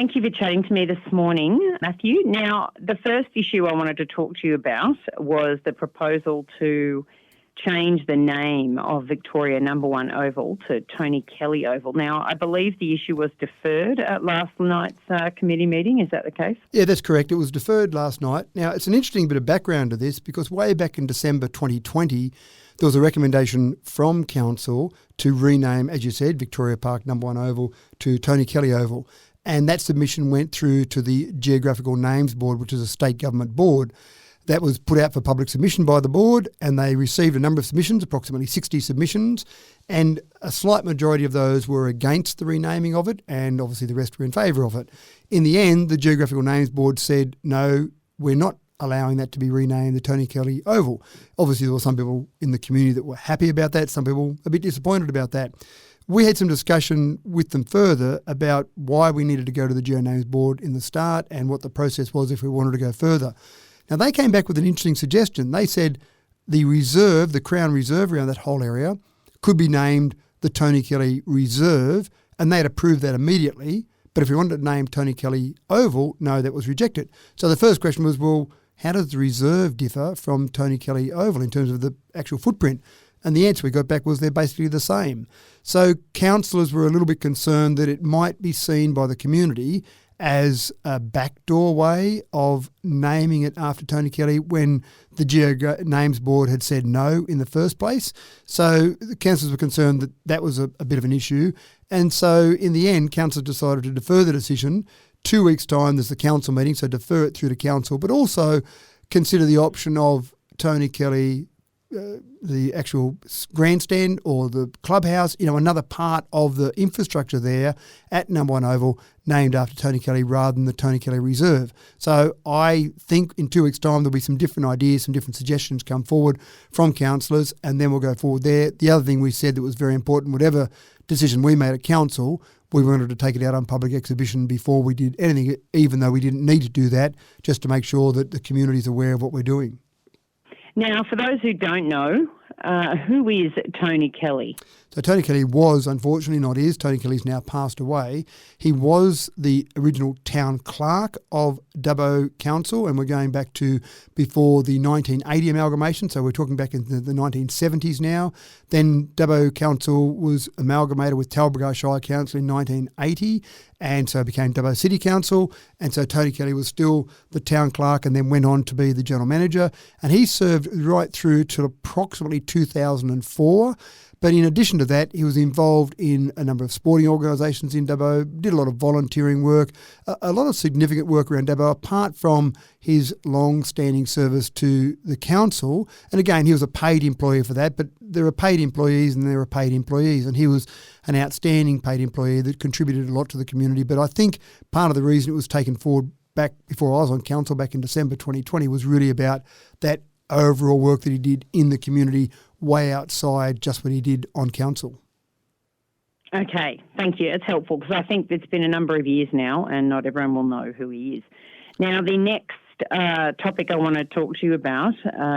Thank you for chatting to me this morning, Matthew. Now, the first issue I wanted to talk to you about was the proposal to change the name of Victoria No. 1 Oval to Tony Kelly Oval. Now, I believe the issue was deferred at last night's committee meeting. Is that the case? Yeah, that's correct. It was deferred last night. Now, it's an interesting bit of background to this because way back in December 2020, there was a recommendation from Council to rename, as you said, Victoria Park No. 1 Oval to Tony Kelly Oval. And that submission went through to the Geographical Names Board, which is a state government board. That was put out for public submission by the board, and they received a number of submissions, approximately 60 submissions, and a slight majority of those were against the renaming of it, and obviously the rest were in favour of it. In the end, the Geographical Names Board said, no, we're not allowing that to be renamed the Tony Kelly Oval. Obviously, there were some people in the community that were happy about that, some people a bit disappointed about that. We had some discussion with them further about why we needed to go to the Geo Names Board in the start and what the process was if we wanted to go further. Now, they came back with an interesting suggestion. They said the reserve, the Crown Reserve around that whole area, could be named the Tony Kelly Reserve, and they'd approved that immediately. But if we wanted to name Tony Kelly Oval, no, that was rejected. So the first question was, well, how does the reserve differ from Tony Kelly Oval in terms of the actual footprint? And the answer we got back was they're basically the same. So councillors were a little bit concerned that it might be seen by the community as a backdoor way of naming it after Tony Kelly when the Geo Names Board had said no in the first place. So the councillors were concerned that that was a bit of an issue. And so in the end, councillors decided to defer the decision. 2 weeks' time, there's the council meeting, so defer it through to council, but also consider the option of Tony Kelly, the actual grandstand or the clubhouse, another part of the infrastructure there at No. 1 Oval named after Tony Kelly rather than the Tony Kelly Reserve. So I think in 2 weeks' time there'll be some different ideas, some different suggestions come forward from councillors, and then we'll go forward there. The other thing we said that was very important, whatever decision we made at council, we wanted to take it out on public exhibition before we did anything, even though we didn't need to do that, just to make sure that the community is aware of what we're doing. Now, for those who don't know, who is Tony Kelly? So Tony Kelly was, unfortunately not is, Tony Kelly's now passed away. He was the original town clerk of Dubbo Council, and we're going back to before the 1980 amalgamation, so we're talking back in the 1970s now. Then Dubbo Council was amalgamated with Talbragar Shire Council in 1980, and so it became Dubbo City Council, and so Tony Kelly was still the town clerk and then went on to be the general manager, and he served right through to approximately 2004. But in addition to that, he was involved in a number of sporting organisations in Dubbo, did a lot of volunteering work, a lot of significant work around Dubbo, apart from his long-standing service to the council. And again, he was a paid employee for that, but there are paid employees and there are paid employees, and he was an outstanding paid employee that contributed a lot to the community. But I think part of the reason it was taken forward back before I was on council back in December 2020 was really about that overall work that he did in the community, way outside just what he did on council. Okay, thank you. It's helpful because I think it's been a number of years now and not everyone will know who he is. Now, the next topic I want to talk to you about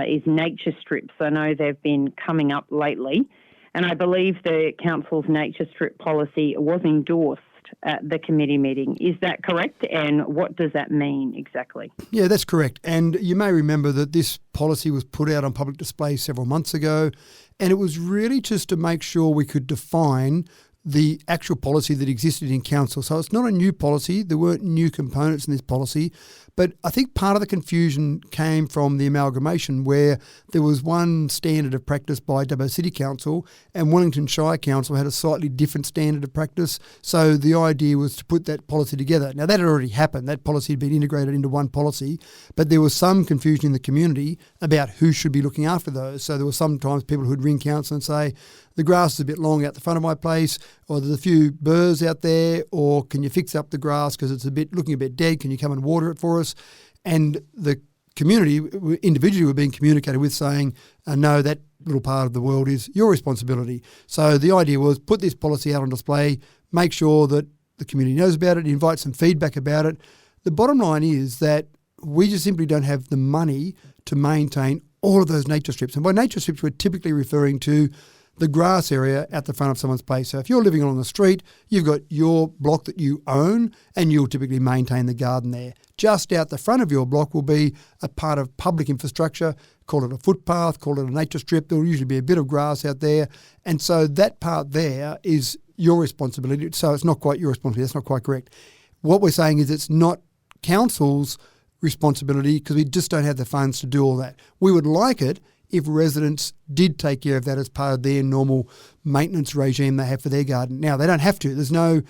is nature strips. I know they've been coming up lately, and I believe the council's nature strip policy was endorsed at the committee meeting. Is that correct? And what does that mean exactly? Yeah, that's correct. And you may remember that this policy was put out on public display several months ago, and it was really just to make sure we could define the actual policy that existed in council. So it's not a new policy. There weren't new components in this policy. But I think part of the confusion came from the amalgamation where there was one standard of practice by Dubbo City Council and Wellington Shire Council had a slightly different standard of practice. So the idea was to put that policy together. Now, that had already happened. That policy had been integrated into one policy, but there was some confusion in the community about who should be looking after those. So there were sometimes people who'd ring council and say, the grass is a bit long out the front of my place, or there's a few burrs out there, or can you fix up the grass because it's looking a bit dead, can you come and water it for us? And the community individually were being communicated with saying, no, that little part of the world is your responsibility. So the idea was put this policy out on display, make sure that the community knows about it, invite some feedback about it. The bottom line is that we just simply don't have the money to maintain all of those nature strips. And by nature strips, we're typically referring to the grass area at the front of someone's place. So if you're living along the street, you've got your block that you own and you'll typically maintain the garden there. Just out the front of your block will be a part of public infrastructure, call it a footpath, call it a nature strip. There will usually be a bit of grass out there. And so that part there is your responsibility. So it's not quite your responsibility. That's not quite correct. What we're saying is it's not council's responsibility because we just don't have the funds to do all that. We would like it if residents did take care of that as part of their normal maintenance regime they have for their garden. Now, they don't have to. There's no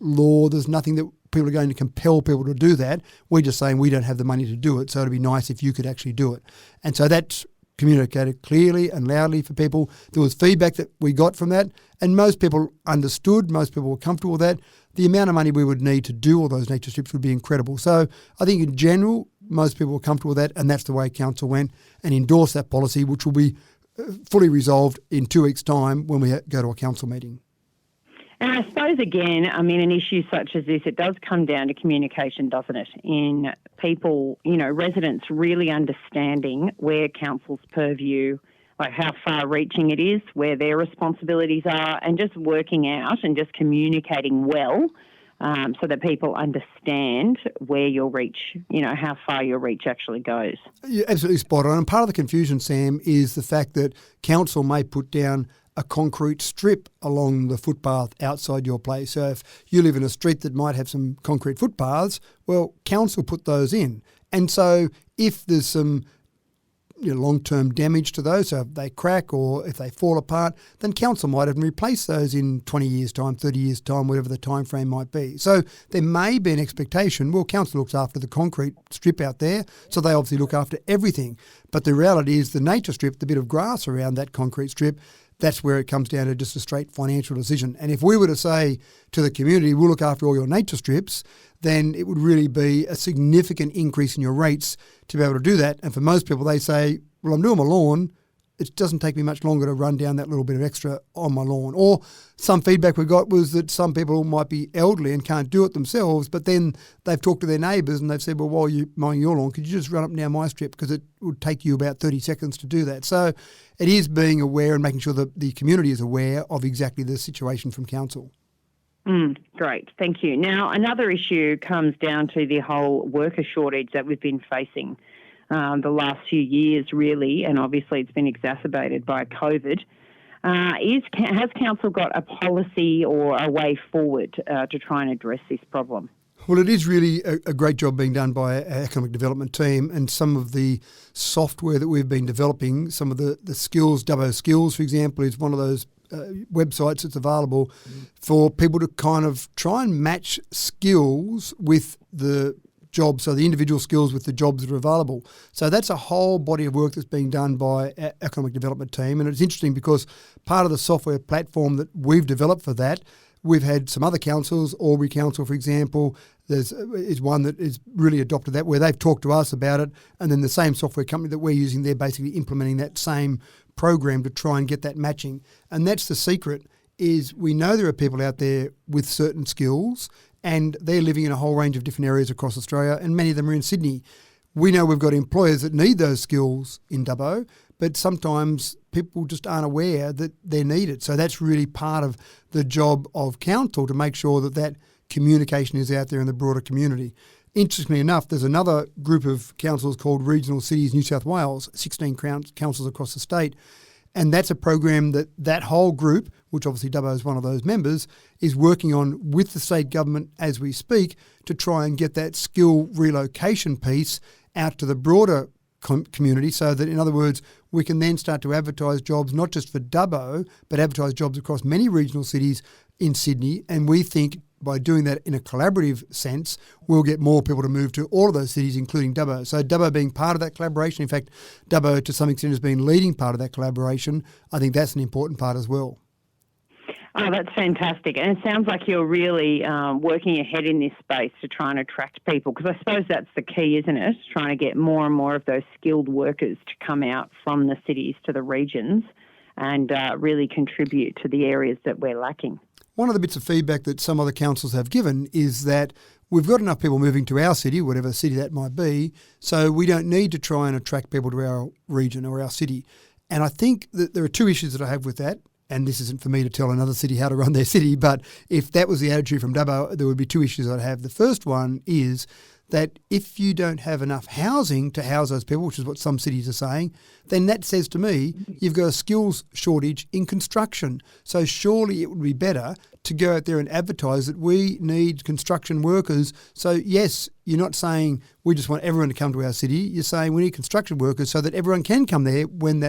law. There's nothing that people are going to compel people to do that. We're just saying we don't have the money to do it, so it'd be nice if you could actually do it. And so that's communicated clearly and loudly for people. There was feedback that we got from that, and most people understood, most people were comfortable with that. The amount of money we would need to do all those nature strips would be incredible. So I think in general, most people were comfortable with that, and that's the way council went and endorsed that policy, which will be fully resolved in 2 weeks' time when we go to a council meeting. And I suppose, again, I mean, an issue such as this, it does come down to communication, doesn't it? In people, residents really understanding where council's purview, like how far-reaching it is, where their responsibilities are, and just working out and just communicating well so that people understand where your reach, how far your reach actually goes. You're absolutely spot on. And part of the confusion, Sam, is the fact that council may put down a concrete strip along the footpath outside your place. So if you live in a street that might have some concrete footpaths, well, council put those in. And so if there's some long-term damage to those, so if they crack or if they fall apart, then council might even replace those in 20 years' time, 30 years' time, whatever the time frame might be. So there may be an expectation, well, council looks after the concrete strip out there, so they obviously look after everything. But the reality is the nature strip, the bit of grass around that concrete strip, that's where it comes down to just a straight financial decision. And if we were to say to the community, we'll look after all your nature strips, then it would really be a significant increase in your rates to be able to do that. And for most people, they say, well, I'm doing my lawn. It doesn't take me much longer to run down that little bit of extra on my lawn. Or some feedback we got was that some people might be elderly and can't do it themselves, but then they've talked to their neighbours and they've said, well, while you're mowing your lawn, could you just run up and down my strip because it would take you about 30 seconds to do that. So it is being aware and making sure that the community is aware of exactly the situation from council. Great, thank you. Now, another issue comes down to the whole worker shortage that we've been facing the last few years, really, and obviously it's been exacerbated by COVID. Has council got a policy or a way forward to try and address this problem? Well, it is really a great job being done by our economic development team, and some of the software that we've been developing, some of the skills, Dubbo Skills, for example, is one of those websites that's available for people to kind of try and match skills with the jobs, so the individual skills with the jobs that are available. So that's a whole body of work that's being done by our economic development team, and it's interesting because part of the software platform that we've developed for that, we've had some other councils, Albury Council, for example, is one that is really adopted that, where they've talked to us about it, and then the same software company that we're using, they're basically implementing that same program to try and get that matching. And that's the secret, is we know there are people out there with certain skills, and they're living in a whole range of different areas across Australia, and many of them are in Sydney. We know we've got employers that need those skills in Dubbo, but sometimes people just aren't aware that they're needed. So that's really part of the job of council, to make sure that that communication is out there in the broader community. Interestingly enough, there's another group of councils called Regional Cities New South Wales, 16 councils across the state, and that's a program that whole group, which obviously Dubbo is one of those members, is working on with the state government as we speak to try and get that skill relocation piece out to the broader community, so that, in other words, we can then start to advertise jobs not just for Dubbo, but advertise jobs across many regional cities in Sydney. And we think by doing that in a collaborative sense, we'll get more people to move to all of those cities, including Dubbo. So Dubbo being part of that collaboration, in fact, Dubbo to some extent has been leading part of that collaboration. I think that's an important part as well. Oh, that's fantastic. And it sounds like you're really working ahead in this space to try and attract people, because I suppose that's the key, isn't it? Trying to get more and more of those skilled workers to come out from the cities to the regions and really contribute to the areas that we're lacking. One of the bits of feedback that some other councils have given is that we've got enough people moving to our city, whatever city that might be, so we don't need to try and attract people to our region or our city. And I think that there are two issues that I have with that. and this isn't for me to tell another city how to run their city, but if that was the attitude from Dubbo, there would be two issues I'd have. The first one is that if you don't have enough housing to house those people, which is what some cities are saying, then that says to me you've got a skills shortage in construction. So surely it would be better to go out there and advertise that we need construction workers. So yes, you're not saying we just want everyone to come to our city. You're saying we need construction workers so that everyone can come there when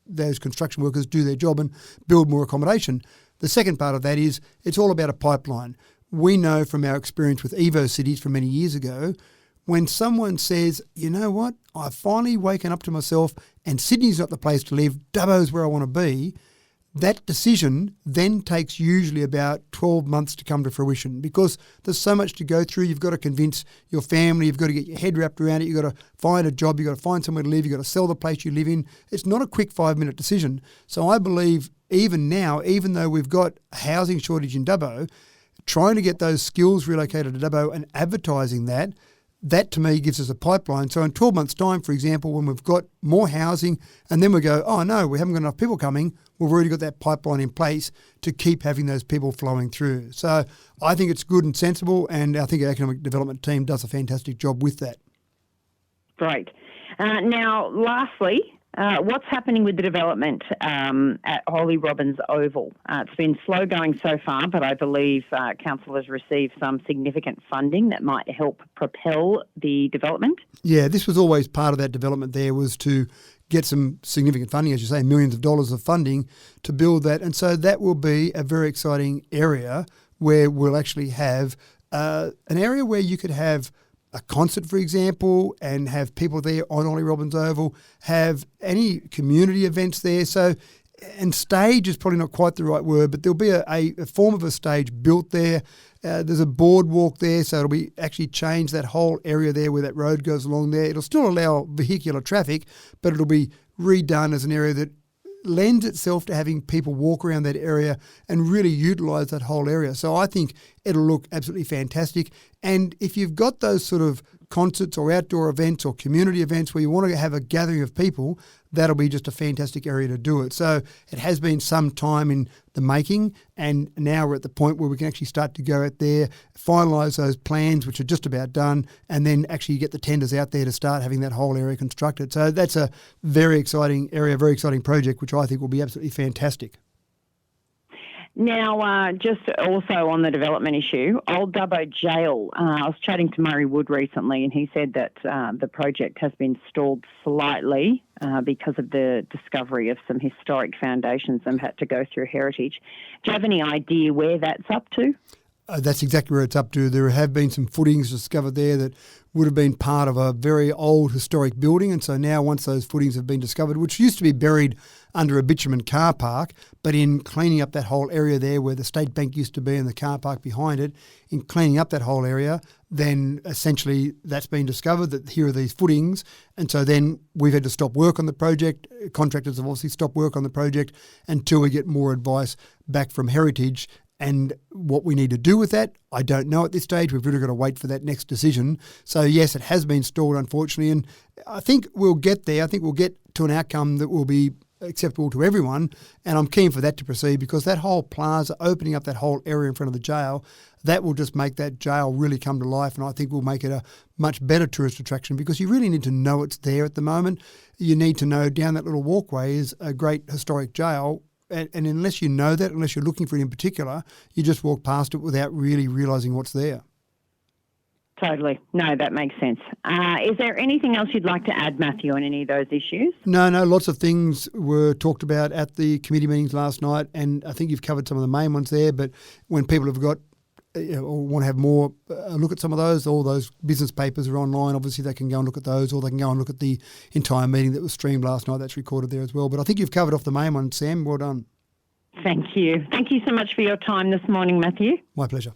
those construction workers do their job and build more accommodation. The second part of that is it's all about a pipeline. We know from our experience with Evo cities from many years ago, when someone says, you know what, I've finally woken up to myself and Sydney's not the place to live, Dubbo's where I want to be, that decision then takes usually about 12 months to come to fruition because there's so much to go through. You've got to convince your family, you've got to get your head wrapped around it, you've got to find a job, you've got to find somewhere to live, you've got to sell the place you live in. It's not a quick 5-minute decision. So I believe even now, even though we've got a housing shortage in Dubbo, trying to get those skills relocated to Dubbo and advertising that to me gives us a pipeline. So in 12 months' time, for example, when we've got more housing and then we go, oh no, we haven't got enough people coming, we've already got that pipeline in place to keep having those people flowing through. So I think it's good and sensible, and I think our economic development team does a fantastic job with that. Great. Now, lastly, what's happening with the development at Holly Robbins Oval? It's been slow going so far, but I believe Council has received some significant funding that might help propel the development. Yeah, this was always part of that development there, was to get some significant funding, as you say, millions of dollars of funding to build that. And so that will be a very exciting area where we'll actually have an area where you could have a concert, for example, and have people there on Holly Robbins Oval, have any community events there. So, and stage is probably not quite the right word, but there'll be a form of a stage built there. There's a boardwalk there, so it'll be actually change that whole area there where that road goes along there. It'll still allow vehicular traffic, but it'll be redone as an area that lends itself to having people walk around that area and really utilise that whole area. So I think it'll look absolutely fantastic. And if you've got those sort of concerts or outdoor events or community events where you want to have a gathering of people, that'll be just a fantastic area to do it. So it has been some time in the making, and now we're at the point where we can actually start to go out there, finalise those plans, which are just about done, and then actually get the tenders out there to start having that whole area constructed. So that's a very exciting area, very exciting project, which I think will be absolutely fantastic. Now, just also on the development issue, Old Dubbo Jail, I was chatting to Murray Wood recently and he said that the project has been stalled slightly because of the discovery of some historic foundations and had to go through heritage. Do you have any idea where that's up to? That's exactly where it's up to. There have been some footings discovered there that would have been part of a very old historic building, and so now once those footings have been discovered, which used to be buried under a bitumen car park, but in cleaning up that whole area there where the State Bank used to be and the car park behind it, in cleaning up that whole area, then essentially that's been discovered that here are these footings, and so then we've had to stop work on the project. Contractors have obviously stopped work on the project until we get more advice back from Heritage. And what we need to do with that, I don't know at this stage. We've really got to wait for that next decision. So, yes, it has been stalled, unfortunately, and I think we'll get there. I think we'll get to an outcome that will be acceptable to everyone, and I'm keen for that to proceed because that whole plaza, opening up that whole area in front of the jail, that will just make that jail really come to life, and I think will make it a much better tourist attraction because you really need to know it's there at the moment. You need to know down that little walkway is a great historic jail. And unless you know that, unless you're looking for it in particular, you just walk past it without really realising what's there. Totally. No, that makes sense. Is there anything else you'd like to add, Matthew, on any of those issues? No, lots of things were talked about at the committee meetings last night, and I think you've covered some of the main ones there, but when people have got or want to have more look at some of those, all those business papers are online. Obviously, they can go and look at those, or they can go and look at the entire meeting that was streamed last night. That's recorded there as well. But I think you've covered off the main one, Sam. Well done. Thank you. Thank you so much for your time this morning, Matthew. My pleasure.